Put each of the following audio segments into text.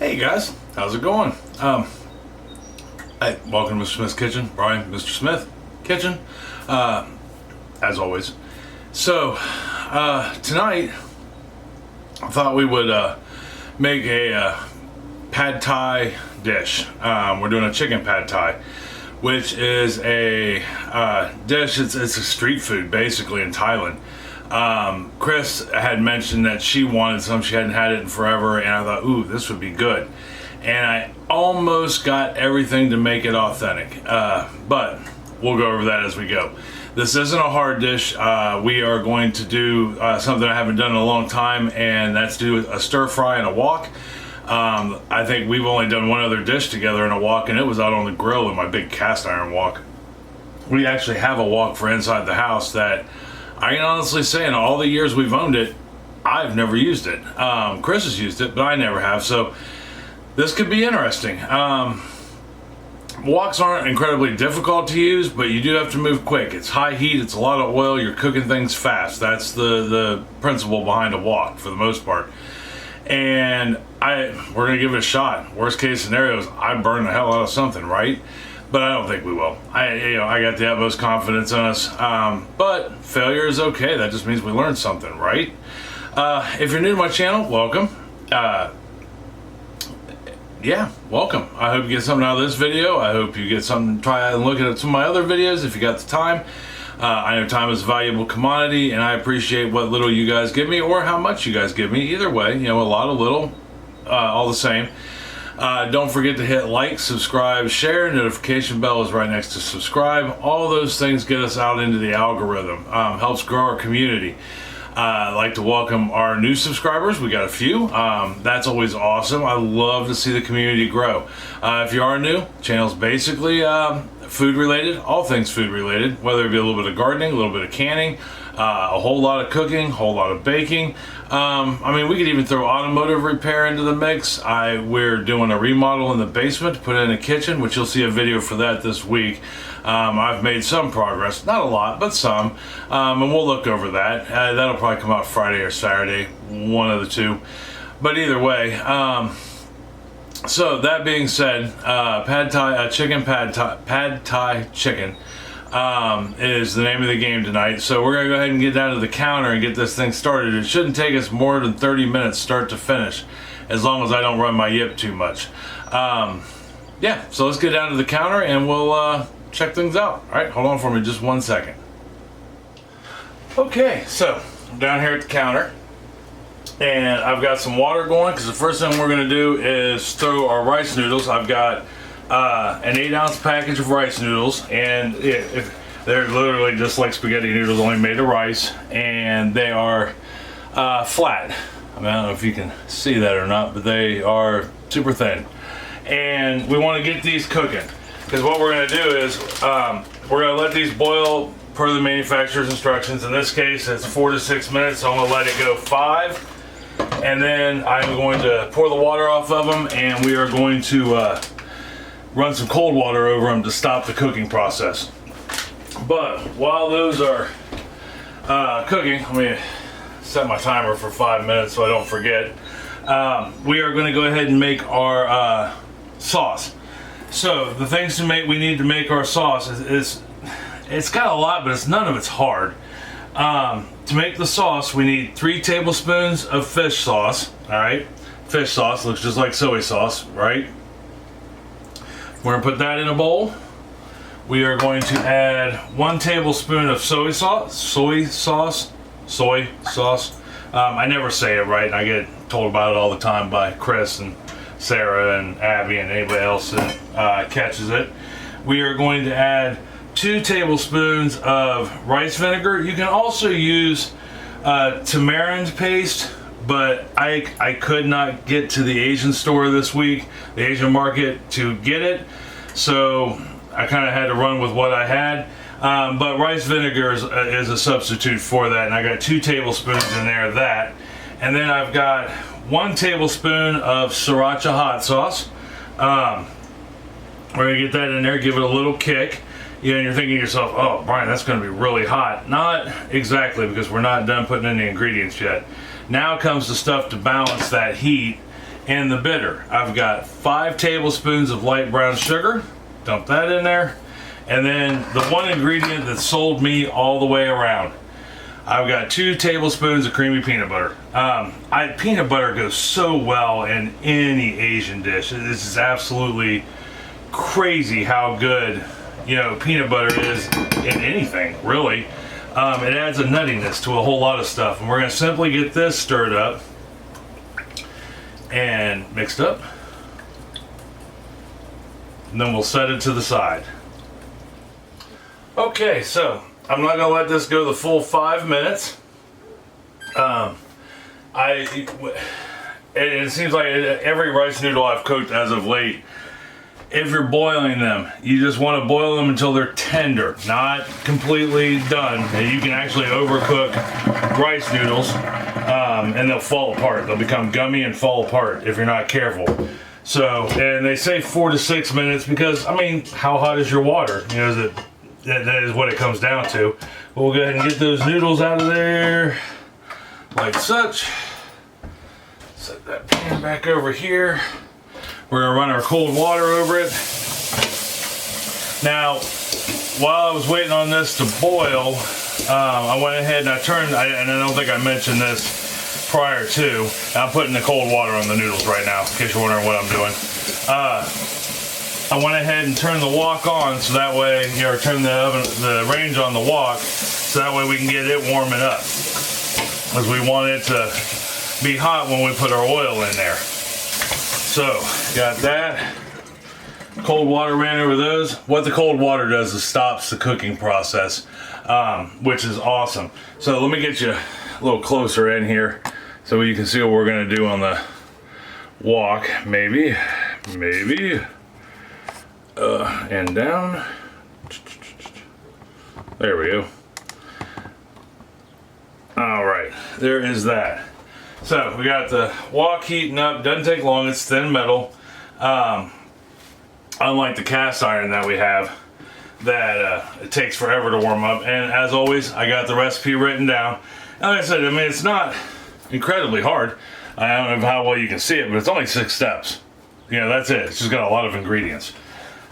Hey guys, how's it going? Hey, welcome to Mr. Smith's Kitchen. Brian, Mr. Smith Kitchen, as always. So, tonight, I thought we would make a pad thai dish. We're doing a chicken pad thai, which is a dish, it's a street food basically in Thailand. Chris had mentioned that she wanted some, she hadn't had it in forever, and I thought, ooh, this would be good. And I almost got everything to make it authentic, but we'll go over that as we go. This isn't a hard dish. We are going to do something I haven't done in a long time, and that's do a stir fry and a wok. I think we've only done one other dish together in a wok, and it was out on the grill in my big cast iron wok. We actually have a wok for inside the house that I can honestly say in all the years we've owned it, I've never used it. Chris has used it, but I never have, so this could be interesting. Woks aren't incredibly difficult to use, but you do have to move quick. It's high heat, it's a lot of oil, you're cooking things fast. That's the principle behind a wok for the most part. And we're gonna give it a shot. Worst case scenario is I burn the hell out of something, right? But I don't think we will. I got the utmost confidence in us. But failure is okay. That just means we learned something, right? If you're new to my channel, welcome. Yeah, welcome. I hope you get something out of this video. I hope you get something, try and look at some of my other videos if you got the time. I know time is a valuable commodity, and I appreciate what little you guys give me or how much you guys give me. Either way, a lot of little, all the same. Don't forget to hit like, subscribe, share. Notification bell is right next to subscribe. All those things get us out into the algorithm. Helps grow our community. I'd like to welcome our new subscribers. We got a few. That's always awesome. I love to see the community grow. If you are new, channel's basically food related, all things food related, whether it be a little bit of gardening, a little bit of canning, a whole lot of cooking, a whole lot of baking. I mean, we could even throw automotive repair into the mix. We're doing a remodel in the basement to put in a kitchen, which you'll see a video for that this week. I've made some progress, not a lot, but some, and we'll look over that. That'll probably come out Friday or Saturday, one of the two. But either way, so that being said, pad thai chicken is the name of the game tonight. So we're gonna go ahead and get down to the counter and get this thing started. It shouldn't take us more than 30 minutes start to finish, as long as I don't run my yip too much. Yeah, so let's get down to the counter and we'll check things out. All right, hold on for me just 1 second. Okay, so I'm down here at the counter, and I've got some water going, because the first thing we're gonna do is throw our rice noodles. I've got an 8-ounce package of rice noodles, and they're literally just like spaghetti noodles, only made of rice, and they are flat. I mean, I don't know if you can see that or not, but they are super thin. And we want to get these cooking, because what we're going to do is we're going to let these boil per the manufacturer's instructions. In this case, it's 4 to 6 minutes, so I'm going to let it go 5, and then I'm going to pour the water off of them, and we are going to run some cold water over them to stop the cooking process. But while those are cooking, let me set my timer for 5 minutes so I don't forget. We are going to go ahead and make our sauce. So the things we need to make our sauce is it's got a lot, but none of it's hard. To make the sauce, we need 3 tablespoons of fish sauce. All right, fish sauce looks just like soy sauce, right? We're gonna put that in a bowl. We are going to add 1 tablespoon of soy sauce. I never say it right, and I get told about it all the time by Chris and Sarah and Abby and anybody else that catches it. We are going to add 2 tablespoons of rice vinegar. You can also use tamarind paste, but I could not get to the Asian store this week, the Asian market, to get it, so I kind of had to run with what I had. But rice vinegar is a substitute for that, and I got 2 tablespoons in there of that. And then I've got 1 tablespoon of sriracha hot sauce. We're gonna get that in there, give it a little kick. And you're thinking to yourself, oh, Brian, that's gonna be really hot. Not exactly, because we're not done putting in the ingredients yet. Now comes the stuff to balance that heat And the bitter, I've got 5 tablespoons of light brown sugar. Dump that in there. And then the one ingredient that sold me all the way around, I've got 2 tablespoons of creamy peanut butter. Peanut butter goes so well in any Asian dish. This is absolutely crazy how good, you know, peanut butter is in anything, really. It adds a nuttiness to a whole lot of stuff. And we're gonna simply get this stirred up and mixed up. And then we'll set it to the side. Okay, so I'm not gonna let this go the full 5 minutes. It seems like every rice noodle I've cooked as of late, if you're boiling them, you just want to boil them until they're tender, not completely done. And you can actually overcook rice noodles, and they'll fall apart. They'll become gummy and fall apart if you're not careful. So, and they say 4 to 6 minutes because, I mean, how hot is your water? You know, that is what it comes down to. We'll go ahead and get those noodles out of there, like such. Set that pan back over here. We're gonna run our cold water over it. Now, while I was waiting on this to boil, I went ahead and and I don't think I mentioned this prior to, I'm putting the cold water on the noodles right now, in case you're wondering what I'm doing. I went ahead and turned the wok on so that way, you know, turn the range on the wok so that way we can get it warming up. Because we want it to be hot when we put our oil in there. So, got that. Cold water ran over those. What the cold water does is stops the cooking process, which is awesome. So let me get you a little closer in here so you can see what we're gonna do on the wok. Maybe. And down. There we go. All right, there is that. So we got the wok heating up. Doesn't take long. It's thin metal. Unlike the cast iron that we have, that it takes forever to warm up. And as always, I got the recipe written down. And like I said, I mean, it's not incredibly hard. I don't know how well you can see it, but it's only 6 steps. You know, that's it. It's just got a lot of ingredients.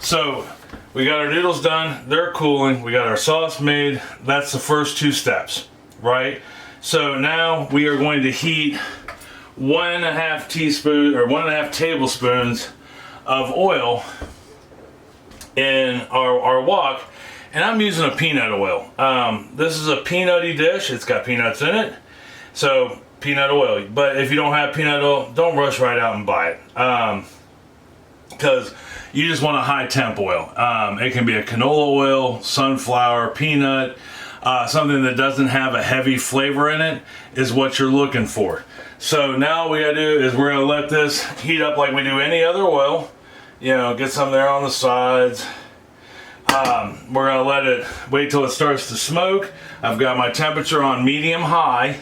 So we got our noodles done. They're cooling. We got our sauce made. That's the first 2 steps, right? So now we are going to heat 1.5 tablespoons of oil in our wok, and I'm using a peanut oil. This is a peanutty dish. It's got peanuts in it, so peanut oil. But if you don't have peanut oil, don't rush right out and buy it, because you just want a high temp oil. It can be a canola oil, sunflower, peanut. Something that doesn't have a heavy flavor in it is what you're looking for. So now what we gotta do is we're gonna let this heat up like we do any other oil. You know, get some there on the sides. We're gonna let it wait till it starts to smoke. I've got my temperature on medium high.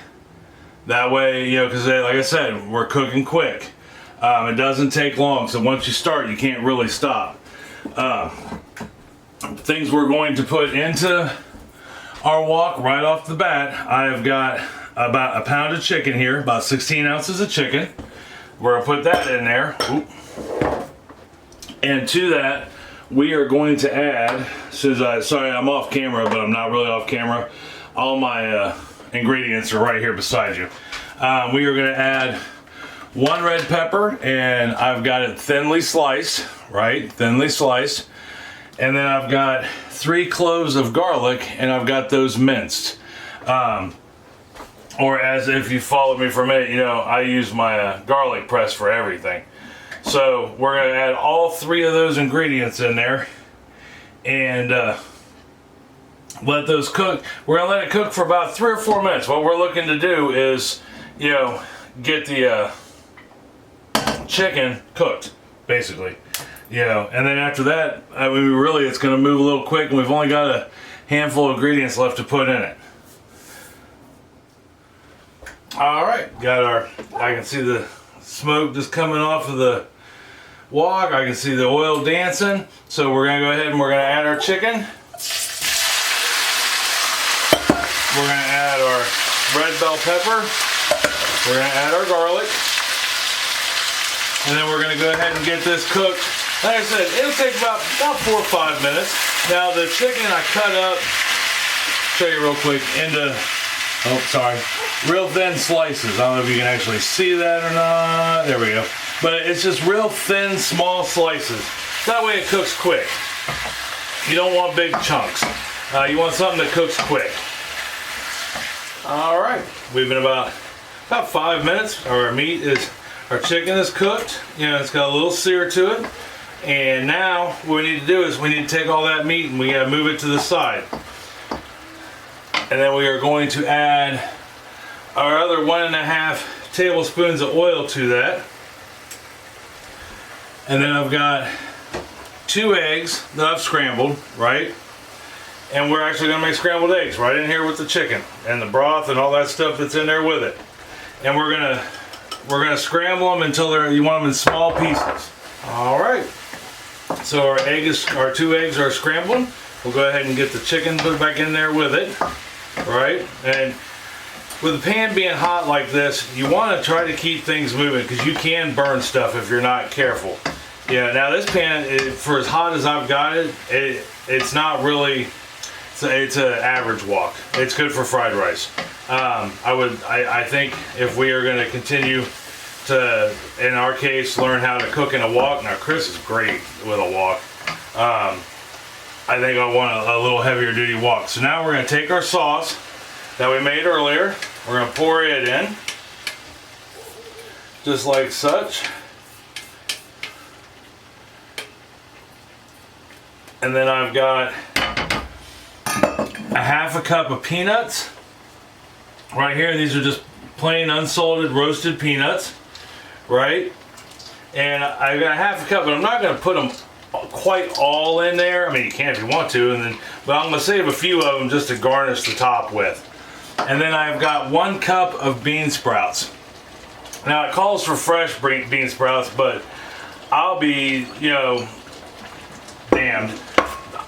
That way, you know, because like I said, we're cooking quick. It doesn't take long, so once you start, you can't really stop. Things we're going to put into our wok right off the bat. I've got about a pound of chicken here, about 16 ounces of chicken. We're gonna put that in there. Oop. And to that, we are going to add, sorry, I'm off camera, but I'm not really off camera. All my ingredients are right here beside you. We are gonna add 1 red pepper, and I've got it thinly sliced, right? Thinly sliced. And then I've got 3 cloves of garlic, and I've got those minced. Or as if you followed me for a minute, you know, I use my garlic press for everything. So we're gonna add all 3 of those ingredients in there and let those cook. We're gonna let it cook for about 3 or 4 minutes. What we're looking to do is, you know, get the chicken cooked, basically. You know, and then after that, I mean, really, it's going to move a little quick, and we've only got a handful of ingredients left to put in it. All right, got I can see the smoke just coming off of the wok. I can see the oil dancing. So we're going to go ahead and we're going to add our chicken. We're going to add our red bell pepper. We're going to add our garlic. And then we're gonna go ahead and get this cooked. Like I said, it'll take about 4 or 5 minutes. Now the chicken I cut up, show you real quick, into, real thin slices. I don't know if you can actually see that or not. There we go. But it's just real thin, small slices. That way it cooks quick. You don't want big chunks. You want something that cooks quick. All right, we've been about 5 minutes. Our chicken is cooked. You know, it's got a little sear to it. And now what we need to do is we need to take all that meat and we gotta move it to the side. And then we are going to add our other 1.5 tablespoons of oil to that. And then I've got 2 eggs that I've scrambled, right? And we're actually gonna make scrambled eggs right in here with the chicken and the broth and all that stuff that's in there with it. And we're gonna scramble them until you want them in small pieces. All right. So our 2 eggs are scrambled. We'll go ahead and get the chicken put back in there with it, right? And with the pan being hot like this, you want to try to keep things moving because you can burn stuff if you're not careful. Yeah. Now this pan, for as hot as I've got it, it's not really. It's an average wok. It's good for fried rice. I think if we are going to continue to, in our case, learn how to cook in a wok. Now Chris is great with a wok. I think I want a little heavier duty wok. So now we're going to take our sauce that we made earlier. We're going to pour it in, just like such. And then I've got 1/2 cup of peanuts right here. These are just plain unsalted roasted peanuts, right? And I've got 1/2 cup, but I'm not going to put them quite all in there. I mean, you can if you want to, but I'm going to save a few of them just to garnish the top with. And then I've got 1 cup of bean sprouts. Now it calls for fresh bean sprouts, but I'll be, damned.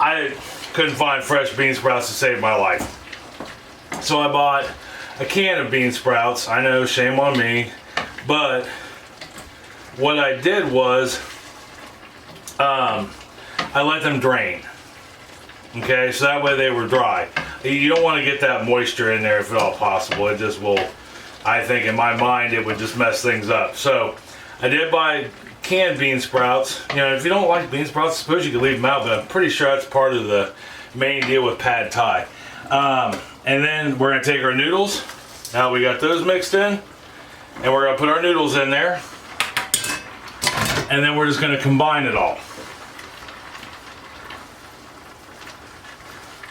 I couldn't find fresh bean sprouts to save my life. So I bought a can of bean sprouts. I know, shame on me. But what I did was, I let them drain. Okay, so that way they were dry. You don't want to get that moisture in there if at all possible. It just will, I think in my mind, it would just mess things up. So I did buy canned bean sprouts. If you don't like bean sprouts, I suppose you could leave them out, but I'm pretty sure that's part of the main deal with pad thai. And then we're going to take our noodles. Now we got those mixed in, and we're going to put our noodles in there, and then we're just going to combine it all.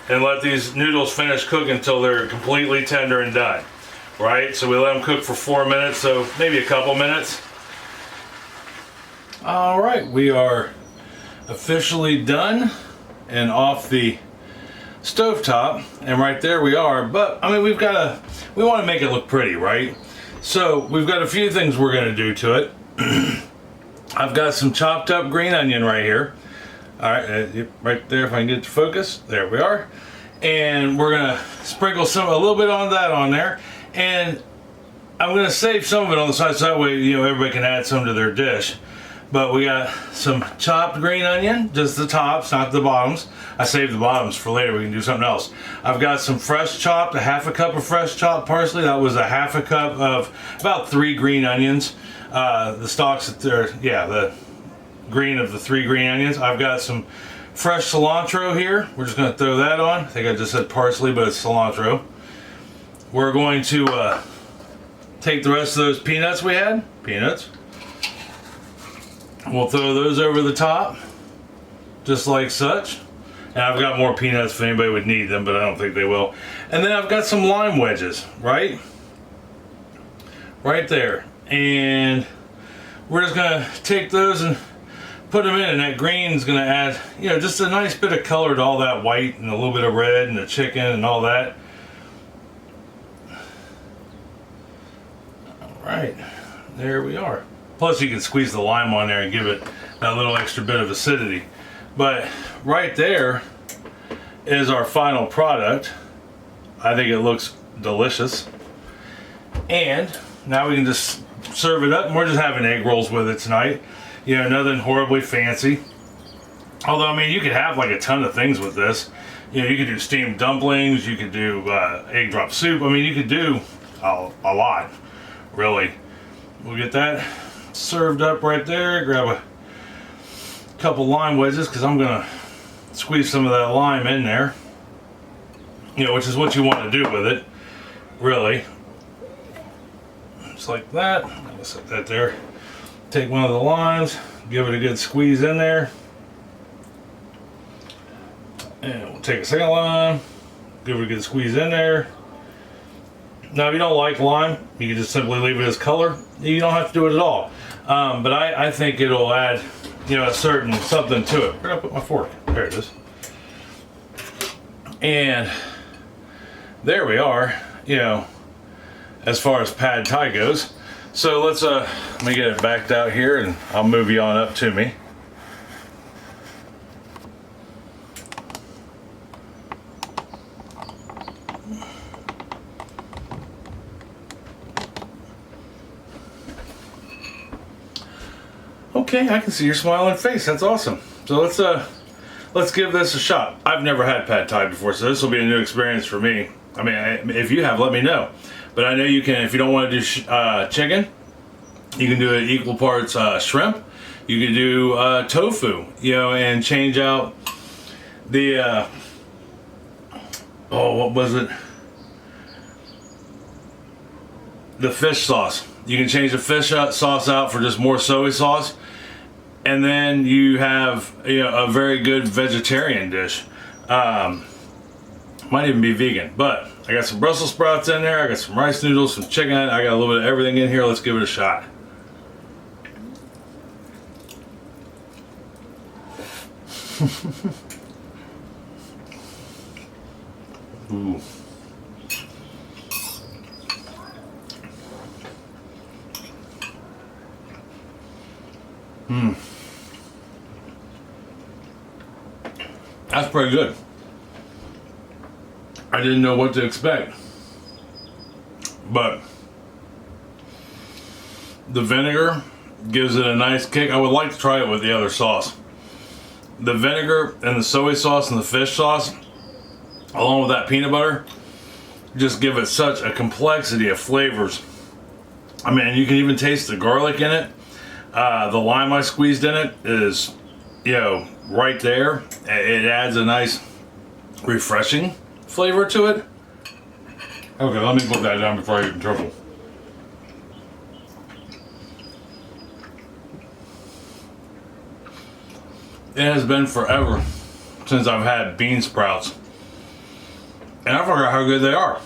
And let these noodles finish cooking until they're completely tender and done. Right? So we let them cook for 4 minutes, so maybe a couple minutes. All right, we are officially done and off the stovetop, and right there we are. But I mean, we want to make it look pretty, right? So we've got a few things we're going to do to it. I've got some chopped up green onion right here. All right, right there, if I can get it to focus. There we are. And we're gonna sprinkle a little bit on that on there, and I'm gonna save some of it on the side so that way everybody can add some to their dish. But we got some chopped green onion, just the tops, not the bottoms. I saved the bottoms for later. We can do something else. I've got some fresh chopped, 1/2 cup of fresh chopped parsley. That was 1/2 cup of about 3 green onions. The stalks the green of the 3 green onions. I've got some fresh cilantro here. We're just going to throw that on. I think I just said parsley, but it's cilantro. We're going to take the rest of those peanuts we had. We'll throw those over the top, just like such. And I've got more peanuts if anybody would need them, but I don't think they will. And then I've got some lime wedges, right there. And we're just going to take those and put them in, and that green is going to add, just a nice bit of color to all that white and a little bit of red and the chicken and all that. All right, there we are. Plus you can squeeze the lime on there and give it that little extra bit of acidity. But right there is our final product. I think it looks delicious. And now we can just serve it up, and we're just having egg rolls with it tonight. You know, nothing horribly fancy. Although, I mean, you could have like a ton of things with this. You know, you could do steamed dumplings, you could do egg drop soup. I mean, you could do a lot, really. We'll get that served up right there. Grab a couple lime wedges, because I'm going to squeeze some of that lime in there. You know, which is what you want to do with it, really. Just like that. I'll set that there. Take one of the limes, give it a good squeeze in there. And we'll take a second lime, give it a good squeeze in there. Now, if you don't like lime, you can just simply leave it as color. You don't have to do it at all. But I think it'll add, you know, a certain something to it. Where did I put my fork? There it is. And there we are, you know, as far as pad thai goes. So let's let me get it backed out here, and I'll move you on up to me. Okay, I can see your smiling face. That's awesome. So let's give this a shot. I've never had pad thai before, so this will be a new experience for me. I mean, if you have, let me know. But I know you can, if you don't want to do chicken, you can do it equal parts shrimp. You can do tofu, you know, and change out the, oh, what was it? The fish sauce. You can change the fish sauce out for just more soy sauce. And then you have, you know, a very good vegetarian dish. Might even be vegan, but I got some Brussels sprouts in there. I got some rice noodles, some chicken. I got a little bit of everything in here. Let's give it a shot. Ooh. That's pretty good. I didn't know what to expect, but the vinegar gives it a nice kick. I would like to try it with the other sauce. The vinegar and the soy sauce and the fish sauce, along with that peanut butter, just give it such a complexity of flavors. I mean, you can even taste the garlic in it. The lime I squeezed in it is, you know, right there. It adds a nice refreshing flavor to it. Okay, let me put that down before I get in trouble. It has been forever since I've had bean sprouts, and I forgot how good they are.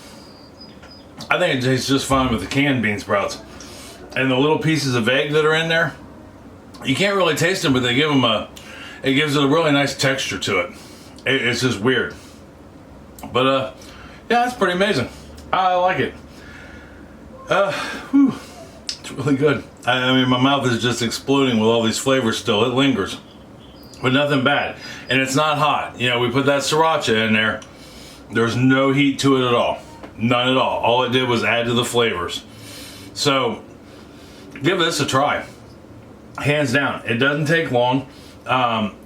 I think it tastes just fine with the canned bean sprouts. And the little pieces of egg that are in there, you can't really taste them, but they give them it gives it a really nice texture to it. It's just weird. But yeah, it's pretty amazing. I like it. It's really good. I mean, my mouth is just exploding with all these flavors still. It lingers, but nothing bad. And it's not hot. You know, we put that sriracha in there. There's no heat to it at all. None at all. All it did was add to the flavors. So give this a try. Hands down. It doesn't take long.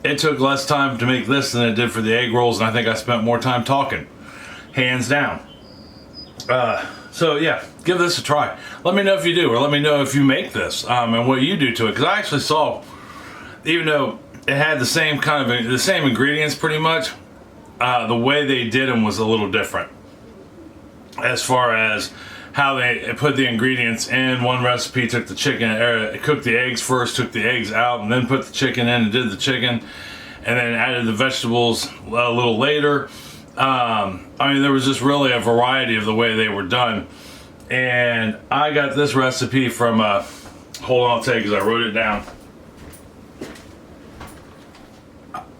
It took less time to make this than it did for the egg rolls, and I think I spent more time talking. Hands down. So yeah, give this a try. Let me know if you do, or let me know if you make this and what you do to it. Because I actually saw, even though it had the same kind of the same ingredients pretty much, the way they did them was a little different. As far as how they put the ingredients in, one recipe took the chicken, cooked the eggs first, took the eggs out, and then put the chicken in and did the chicken, and then added the vegetables a little later. I mean, there was just really a variety of the way they were done. And I got this recipe from, hold on, I'll tell you because I wrote it down.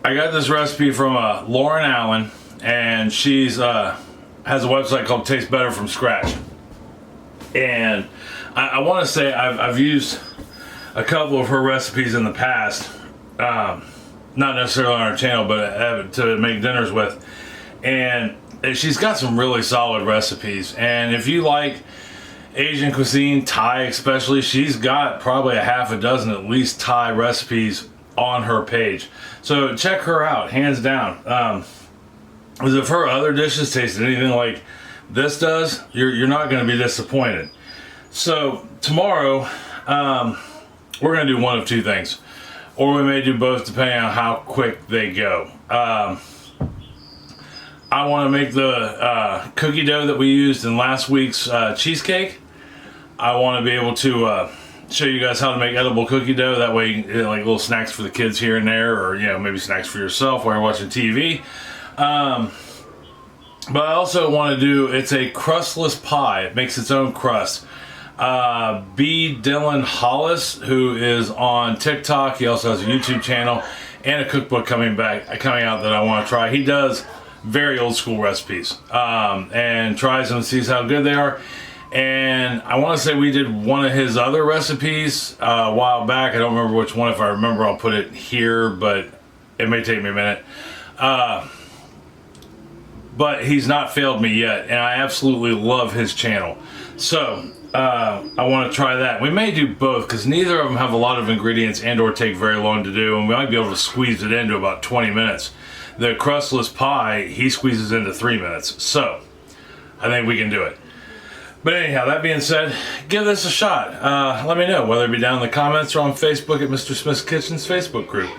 I got this recipe from Lauren Allen, and she's has a website called Taste Better from Scratch. And I want to say I've used a couple of her recipes in the past, not necessarily on our channel, but to make dinners with. And she's got some really solid recipes. And if you like Asian cuisine, Thai especially. She's got probably a half a dozen at least Thai recipes on her page. So check her out, hands down. Because if her other dishes tasted anything like this does, you're not going to be disappointed. So tomorrow, we're going to do one of two things. Or we may do both depending on how quick they go. I want to make the cookie dough that we used in last week's cheesecake. I want to be able to show you guys how to make edible cookie dough. That way, like little snacks for the kids here and there, or maybe snacks for yourself while you're watching TV. But I also want to do, it's a crustless pie. It makes its own crust. B. Dylan Hollis, who is on TikTok. He also has a YouTube channel and a cookbook coming out that I want to try. He does very old school recipes and tries them and sees how good they are. And I want to say we did one of his other recipes a while back. I don't remember which one. If I remember, I'll put it here, but it may take me a minute. But he's not failed me yet, and I absolutely love his channel. So I want to try that. We may do both because neither of them have a lot of ingredients and or take very long to do, and we might be able to squeeze it into about 20 minutes. The crustless pie, he squeezes into 3 minutes. So I think we can do it. But anyhow, that being said, give this a shot. Let me know, whether it be down in the comments or on Facebook at Mr. Smith's Kitchen's Facebook group.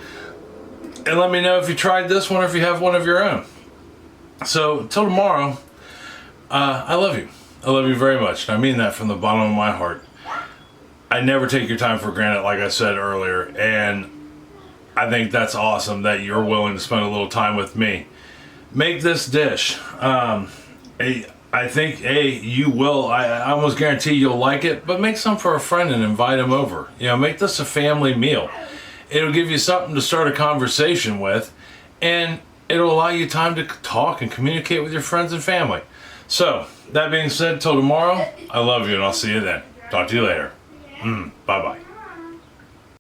And let me know if you tried this one or if you have one of your own. So, till tomorrow, I love you. I love you very much. And I mean that from the bottom of my heart. I never take your time for granted, like I said earlier. And I think that's awesome that you're willing to spend a little time with me. Make this dish. I think, you will. I almost guarantee you'll like it. But make some for a friend and invite him over. Make this a family meal. It'll give you something to start a conversation with. And it'll allow you time to talk and communicate with your friends and family. So, that being said, till tomorrow, I love you and I'll see you then. Talk to you later. Bye-bye.